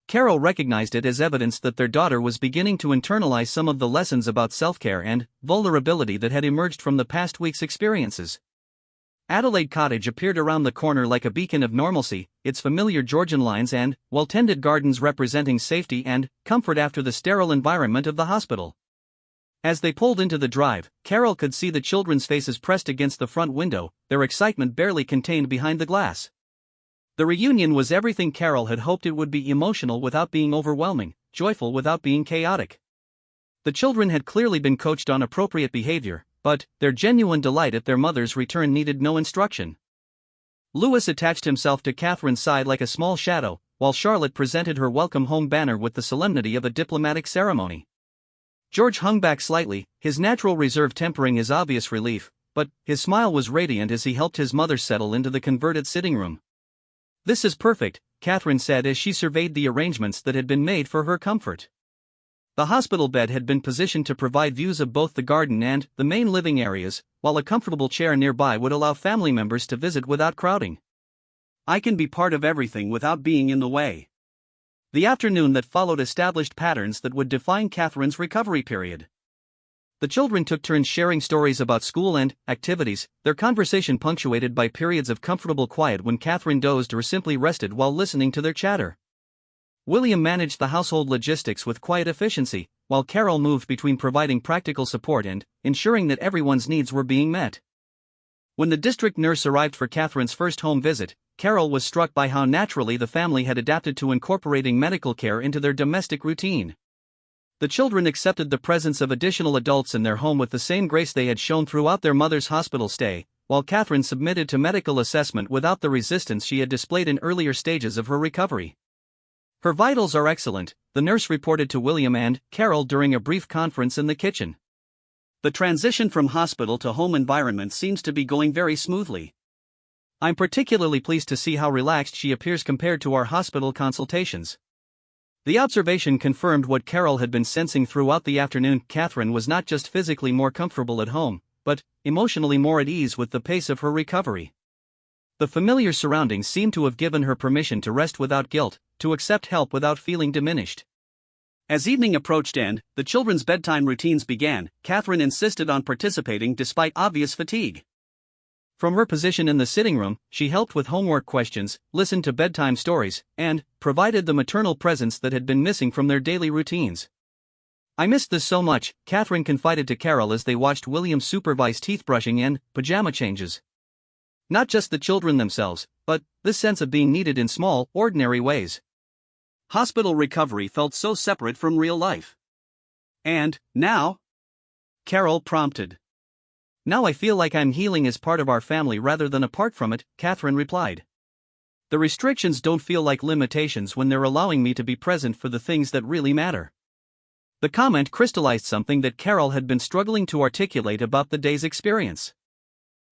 Carole recognized it as evidence that their daughter was beginning to internalize some of the lessons about self-care and vulnerability that had emerged from the past week's experiences. Adelaide Cottage appeared around the corner like a beacon of normalcy, its familiar Georgian lines and well-tended gardens representing safety and comfort after the sterile environment of the hospital. As they pulled into the drive, Carole could see the children's faces pressed against the front window, their excitement barely contained behind the glass. The reunion was everything Carole had hoped it would be: emotional without being overwhelming, joyful without being chaotic. The children had clearly been coached on appropriate behavior, but their genuine delight at their mother's return needed no instruction. Louis attached himself to Catherine's side like a small shadow, while Charlotte presented her welcome home banner with the solemnity of a diplomatic ceremony. George hung back slightly, his natural reserve tempering his obvious relief, but his smile was radiant as he helped his mother settle into the converted sitting room. "This is perfect," Catherine said as she surveyed the arrangements that had been made for her comfort. The hospital bed had been positioned to provide views of both the garden and the main living areas, while a comfortable chair nearby would allow family members to visit without crowding. "I can be part of everything without being in the way." The afternoon that followed established patterns that would define Catherine's recovery period. The children took turns sharing stories about school and activities, their conversation punctuated by periods of comfortable quiet when Catherine dozed or simply rested while listening to their chatter. William managed the household logistics with quiet efficiency, while Carole moved between providing practical support and ensuring that everyone's needs were being met. When the district nurse arrived for Catherine's first home visit, Carole was struck by how naturally the family had adapted to incorporating medical care into their domestic routine. The children accepted the presence of additional adults in their home with the same grace they had shown throughout their mother's hospital stay, while Catherine submitted to medical assessment without the resistance she had displayed in earlier stages of her recovery. "Her vitals are excellent," the nurse reported to William and Carole during a brief conference in the kitchen. "The transition from hospital to home environment seems to be going very smoothly. I'm particularly pleased to see how relaxed she appears compared to our hospital consultations." The observation confirmed what Carole had been sensing throughout the afternoon. Catherine was not just physically more comfortable at home, but emotionally more at ease with the pace of her recovery. The familiar surroundings seemed to have given her permission to rest without guilt, to accept help without feeling diminished. As evening approached and the children's bedtime routines began, Catherine insisted on participating despite obvious fatigue. From her position in the sitting room, she helped with homework questions, listened to bedtime stories, and provided the maternal presence that had been missing from their daily routines. "I missed this so much," Catherine confided to Carole as they watched William supervise teeth brushing and pajama changes. Not just the children themselves, but this sense of being needed in small, ordinary ways. Hospital recovery felt so separate from real life. "And now?" Carole prompted. "Now I feel like I'm healing as part of our family rather than apart from it," Catherine replied. "The restrictions don't feel like limitations when they're allowing me to be present for the things that really matter." The comment crystallized something that Carole had been struggling to articulate about the day's experience.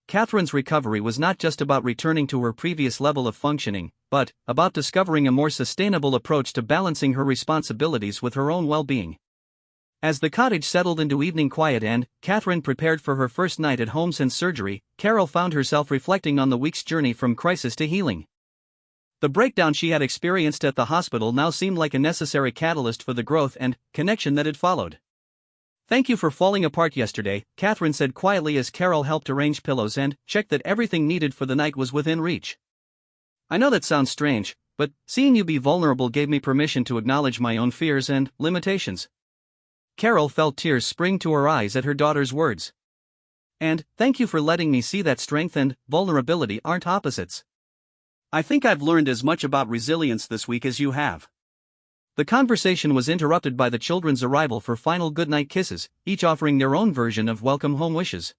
Catherine's recovery was not just about returning to her previous level of functioning, but about discovering a more sustainable approach to balancing her responsibilities with her own well-being. As the cottage settled into evening quiet and Catherine prepared for her first night at home since surgery, Carole found herself reflecting on the week's journey from crisis to healing. The breakdown she had experienced at the hospital now seemed like a necessary catalyst for the growth and connection that had followed. "Thank you for falling apart yesterday," Catherine said quietly as Carole helped arrange pillows and checked that everything needed for the night was within reach. "I know that sounds strange, but seeing you be vulnerable gave me permission to acknowledge my own fears and limitations." Carole felt tears spring to her eyes at her daughter's words. "And thank you for letting me see that strength and vulnerability aren't opposites. I think I've learned as much about resilience this week as you have." The conversation was interrupted by the children's arrival for final goodnight kisses, each offering their own version of welcome home wishes.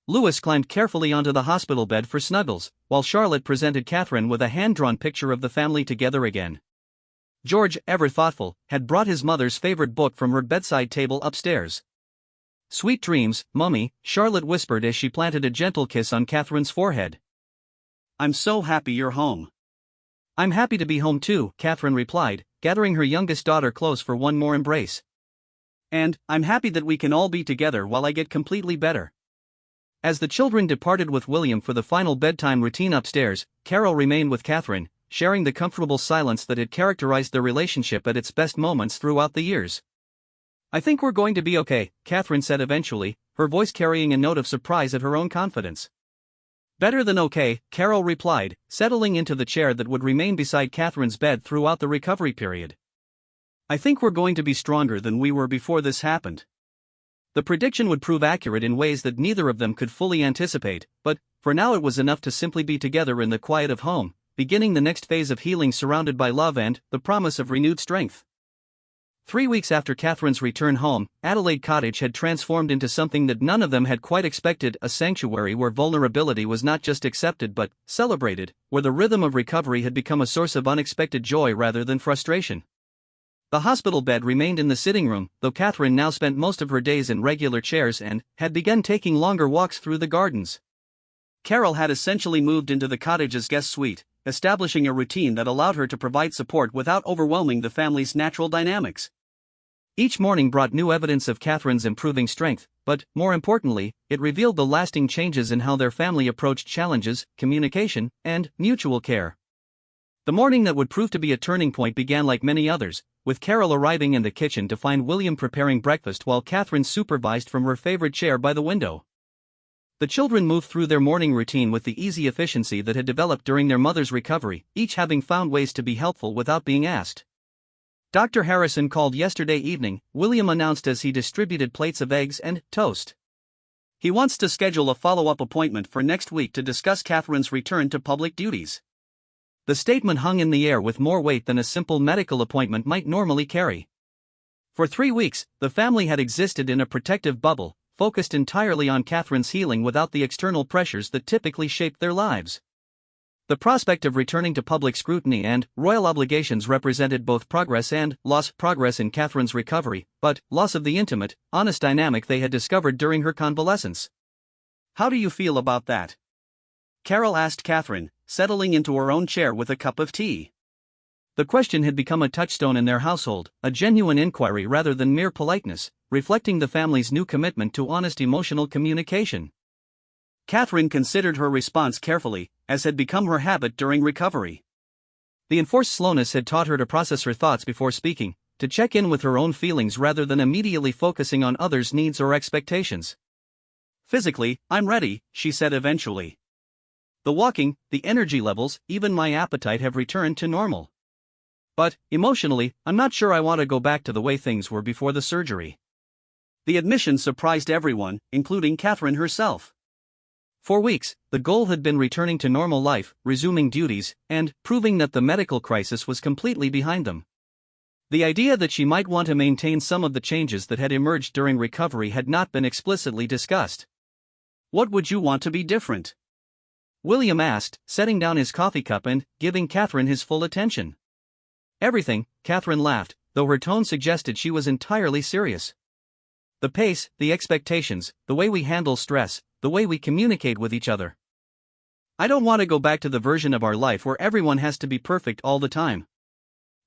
Louis climbed carefully onto the hospital bed for snuggles, while Charlotte presented Catherine with a hand-drawn picture of the family together again. George, ever thoughtful, had brought his mother's favorite book from her bedside table upstairs. "Sweet dreams, Mummy," Charlotte whispered as she planted a gentle kiss on Catherine's forehead. "I'm so happy you're home." "I'm happy to be home too," Catherine replied, gathering her youngest daughter close for one more embrace. "And I'm happy that we can all be together while I get completely better." As the children departed with William for the final bedtime routine upstairs, Carole remained with Catherine, sharing the comfortable silence that had characterized their relationship at its best moments throughout the years. "I think we're going to be okay," Catherine said eventually, her voice carrying a note of surprise at her own confidence. Better than okay, Carole replied, settling into the chair that would remain beside Catherine's bed throughout the recovery period. I think we're going to be stronger than we were before this happened. The prediction would prove accurate in ways that neither of them could fully anticipate, but, for now it was enough to simply be together in the quiet of home, beginning the next phase of healing surrounded by love and the promise of renewed strength. 3 weeks after Catherine's return home, Adelaide Cottage had transformed into something that none of them had quite expected, a sanctuary where vulnerability was not just accepted but celebrated, where the rhythm of recovery had become a source of unexpected joy rather than frustration. The hospital bed remained in the sitting room, though Catherine now spent most of her days in regular chairs and had begun taking longer walks through the gardens. Carole had essentially moved into the cottage's guest suite, establishing a routine that allowed her to provide support without overwhelming the family's natural dynamics. Each morning brought new evidence of Catherine's improving strength, but, more importantly, it revealed the lasting changes in how their family approached challenges, communication, and mutual care. The morning that would prove to be a turning point began like many others, with Carole arriving in the kitchen to find William preparing breakfast while Catherine supervised from her favorite chair by the window. The children moved through their morning routine with the easy efficiency that had developed during their mother's recovery, each having found ways to be helpful without being asked. Dr. Harrison called yesterday evening, William announced as he distributed plates of eggs and toast. He wants to schedule a follow-up appointment for next week to discuss Catherine's return to public duties. The statement hung in the air with more weight than a simple medical appointment might normally carry. For 3 weeks, the family had existed in a protective bubble, focused entirely on Catherine's healing without the external pressures that typically shaped their lives. The prospect of returning to public scrutiny and royal obligations represented both progress and loss. Progress in Catherine's recovery, but loss of the intimate, honest dynamic they had discovered during her convalescence. How do you feel about that? Carole asked Catherine, settling into her own chair with a cup of tea. The question had become a touchstone in their household, a genuine inquiry rather than mere politeness, reflecting the family's new commitment to honest emotional communication. Catherine considered her response carefully, as had become her habit during recovery. The enforced slowness had taught her to process her thoughts before speaking, to check in with her own feelings rather than immediately focusing on others' needs or expectations. Physically, I'm ready, she said eventually. The walking, the energy levels, even my appetite have returned to normal. But, emotionally, I'm not sure I want to go back to the way things were before the surgery. The admission surprised everyone, including Catherine herself. For weeks, the goal had been returning to normal life, resuming duties, and proving that the medical crisis was completely behind them. The idea that she might want to maintain some of the changes that had emerged during recovery had not been explicitly discussed. What would you want to be different? William asked, setting down his coffee cup and giving Catherine his full attention. Everything, Catherine laughed, though her tone suggested she was entirely serious. The pace, the expectations, the way we handle stress, the way we communicate with each other. I don't want to go back to the version of our life where everyone has to be perfect all the time.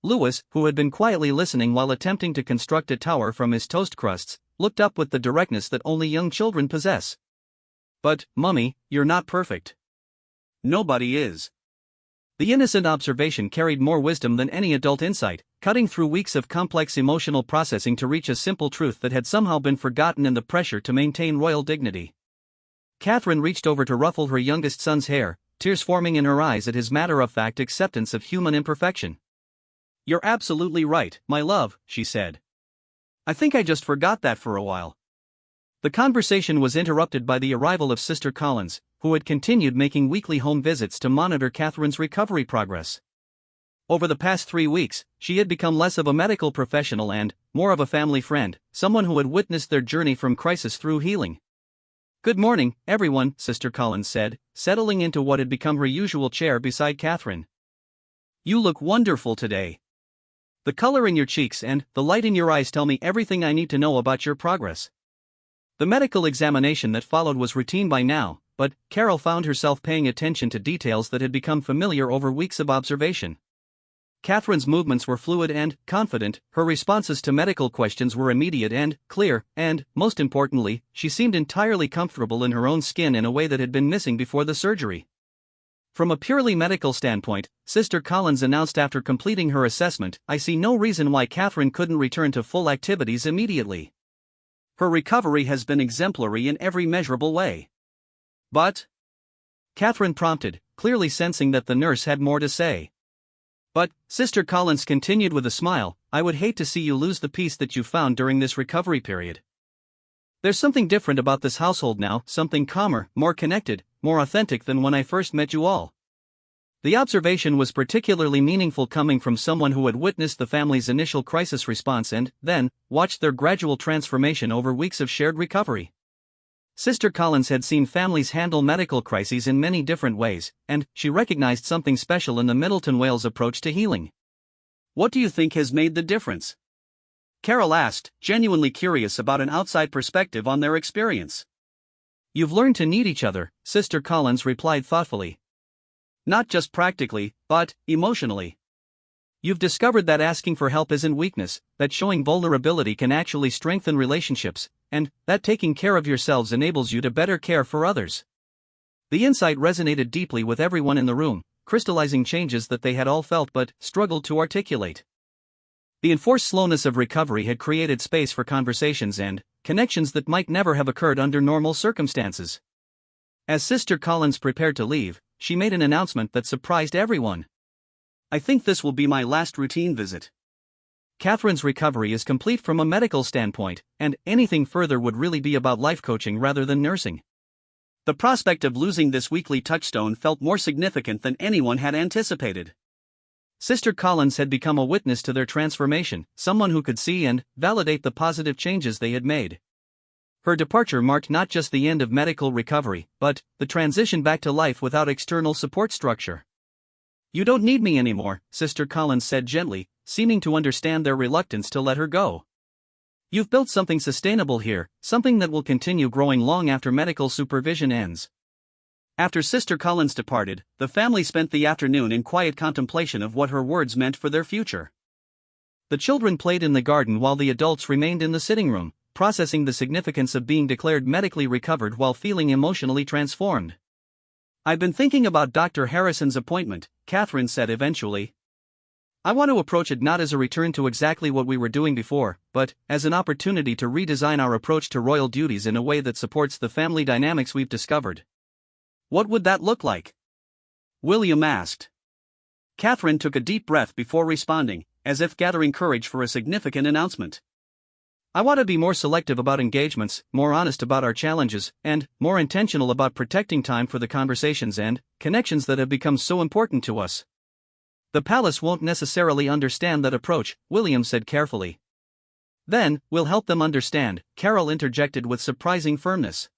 Louis, who had been quietly listening while attempting to construct a tower from his toast crusts, looked up with the directness that only young children possess. But, Mummy, you're not perfect. Nobody is. The innocent observation carried more wisdom than any adult insight, cutting through weeks of complex emotional processing to reach a simple truth that had somehow been forgotten in the pressure to maintain royal dignity. Catherine reached over to ruffle her youngest son's hair, tears forming in her eyes at his matter-of-fact acceptance of human imperfection. You're absolutely right, my love, she said. I think I just forgot that for a while. The conversation was interrupted by the arrival of Sister Collins, who had continued making weekly home visits to monitor Catherine's recovery progress. Over the past 3 weeks, she had become less of a medical professional and more of a family friend, someone who had witnessed their journey from crisis through healing. Good morning, everyone, Sister Collins said, settling into what had become her usual chair beside Catherine. You look wonderful today. The color in your cheeks and the light in your eyes tell me everything I need to know about your progress. The medical examination that followed was routine by now, but Carole found herself paying attention to details that had become familiar over weeks of observation. Catherine's movements were fluid and confident, her responses to medical questions were immediate and clear, and, most importantly, she seemed entirely comfortable in her own skin in a way that had been missing before the surgery. From a purely medical standpoint, Sister Collins announced after completing her assessment, I see no reason why Catherine couldn't return to full activities immediately. Her recovery has been exemplary in every measurable way. But Catherine prompted, clearly sensing that the nurse had more to say. But, Sister Collins continued with a smile, I would hate to see you lose the peace that you found during this recovery period. There's something different about this household now, something calmer, more connected, more authentic than when I first met you all. The observation was particularly meaningful coming from someone who had witnessed the family's initial crisis response and, then, watched their gradual transformation over weeks of shared recovery. Sister Collins had seen families handle medical crises in many different ways, and she recognized something special in the Middleton Wales approach to healing. What do you think has made the difference? Carole asked, genuinely curious about an outside perspective on their experience. You've learned to need each other, Sister Collins replied thoughtfully. Not just practically, but emotionally. You've discovered that asking for help isn't weakness, that showing vulnerability can actually strengthen relationships, and that taking care of yourselves enables you to better care for others. The insight resonated deeply with everyone in the room, crystallizing changes that they had all felt but struggled to articulate. The enforced slowness of recovery had created space for conversations and connections that might never have occurred under normal circumstances. As Sister Collins prepared to leave, she made an announcement that surprised everyone. I think this will be my last routine visit. Catherine's recovery is complete from a medical standpoint, and anything further would really be about life coaching rather than nursing. The prospect of losing this weekly touchstone felt more significant than anyone had anticipated. Sister Collins had become a witness to their transformation, someone who could see and validate the positive changes they had made. Her departure marked not just the end of medical recovery, but the transition back to life without external support structure. You don't need me anymore, Sister Collins said gently, seeming to understand their reluctance to let her go. You've built something sustainable here, something that will continue growing long after medical supervision ends. After Sister Collins departed, the family spent the afternoon in quiet contemplation of what her words meant for their future. The children played in the garden while the adults remained in the sitting room, processing the significance of being declared medically recovered while feeling emotionally transformed. I've been thinking about Dr. Harrison's appointment, Catherine said eventually. I want to approach it not as a return to exactly what we were doing before, but as an opportunity to redesign our approach to royal duties in a way that supports the family dynamics we've discovered. What would that look like? William asked. Catherine took a deep breath before responding, as if gathering courage for a significant announcement. I want to be more selective about engagements, more honest about our challenges, and more intentional about protecting time for the conversations and connections that have become so important to us. The palace won't necessarily understand that approach, William said carefully. Then, we'll help them understand, Carole interjected with surprising firmness.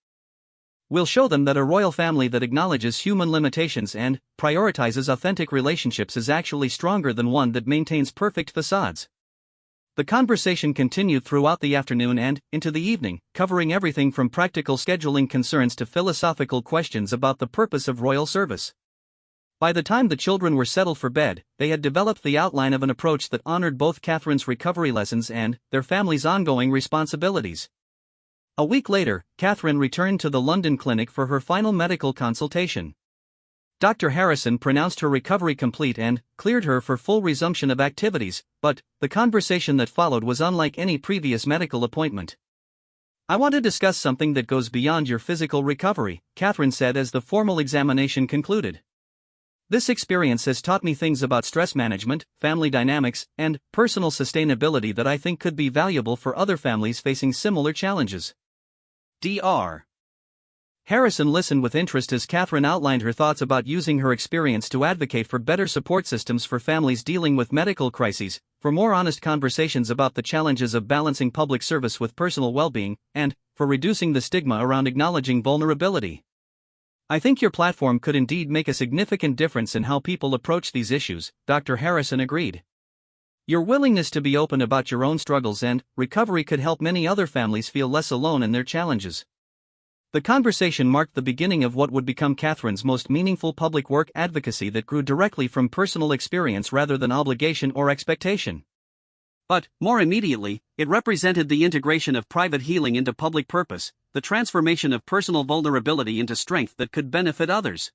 We'll show them that a royal family that acknowledges human limitations and prioritizes authentic relationships is actually stronger than one that maintains perfect facades. The conversation continued throughout the afternoon and into the evening, covering everything from practical scheduling concerns to philosophical questions about the purpose of royal service. By the time the children were settled for bed, they had developed the outline of an approach that honored both Catherine's recovery lessons and their family's ongoing responsibilities. A week later, Catherine returned to the London clinic for her final medical consultation. Dr. Harrison pronounced her recovery complete and cleared her for full resumption of activities, but the conversation that followed was unlike any previous medical appointment. I want to discuss something that goes beyond your physical recovery, Catherine said as the formal examination concluded. This experience has taught me things about stress management, family dynamics, and personal sustainability that I think could be valuable for other families facing similar challenges. Dr. Harrison listened with interest as Catherine outlined her thoughts about using her experience to advocate for better support systems for families dealing with medical crises, for more honest conversations about the challenges of balancing public service with personal well-being, and for reducing the stigma around acknowledging vulnerability. I think your platform could indeed make a significant difference in how people approach these issues, Dr. Harrison agreed. Your willingness to be open about your own struggles and recovery could help many other families feel less alone in their challenges. The conversation marked the beginning of what would become Catherine's most meaningful public work advocacy that grew directly from personal experience rather than obligation or expectation. But, more immediately, it represented the integration of private healing into public purpose, the transformation of personal vulnerability into strength that could benefit others.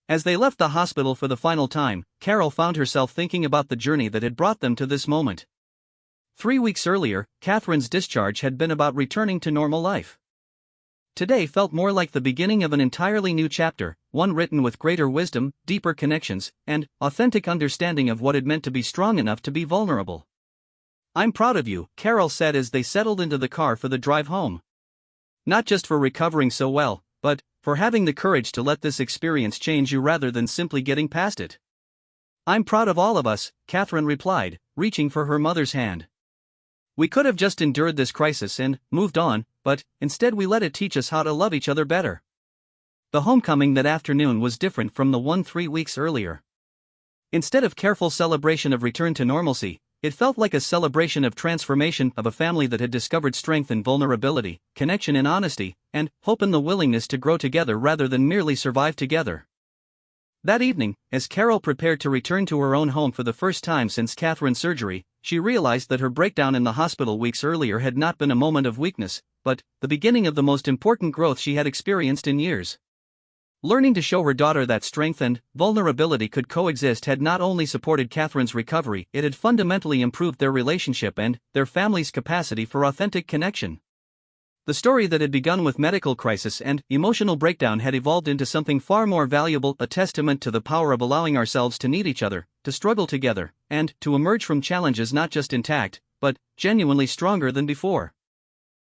As they left the hospital for the final time, Carole found herself thinking about the journey that had brought them to this moment. 3 weeks earlier, Catherine's discharge had been about returning to normal life. today felt more like the beginning of an entirely new chapter, one written with greater wisdom, deeper connections, and authentic understanding of what it meant to be strong enough to be vulnerable. "I'm proud of you," Carole said as they settled into the car for the drive home. "Not just for recovering so well, but for having the courage to let this experience change you rather than simply getting past it." "I'm proud of all of us," Catherine replied, reaching for her mother's hand. "We could have just endured this crisis and moved on, but instead we let it teach us how to love each other better." The homecoming that afternoon was different from the one 3 weeks earlier. Instead of careful celebration of return to normalcy, it felt like a celebration of transformation of a family that had discovered strength in vulnerability, connection in honesty, and hope in the willingness to grow together rather than merely survive together. That evening, as Carole prepared to return to her own home for the first time since Catherine's surgery, she realized that her breakdown in the hospital weeks earlier had not been a moment of weakness, but the beginning of the most important growth she had experienced in years. Learning to show her daughter that strength and vulnerability could coexist had not only supported Catherine's recovery, it had fundamentally improved their relationship and their family's capacity for authentic connection. The story that had begun with medical crisis and emotional breakdown had evolved into something far more valuable, a testament to the power of allowing ourselves to need each other, to struggle together, and to emerge from challenges not just intact, but genuinely stronger than before.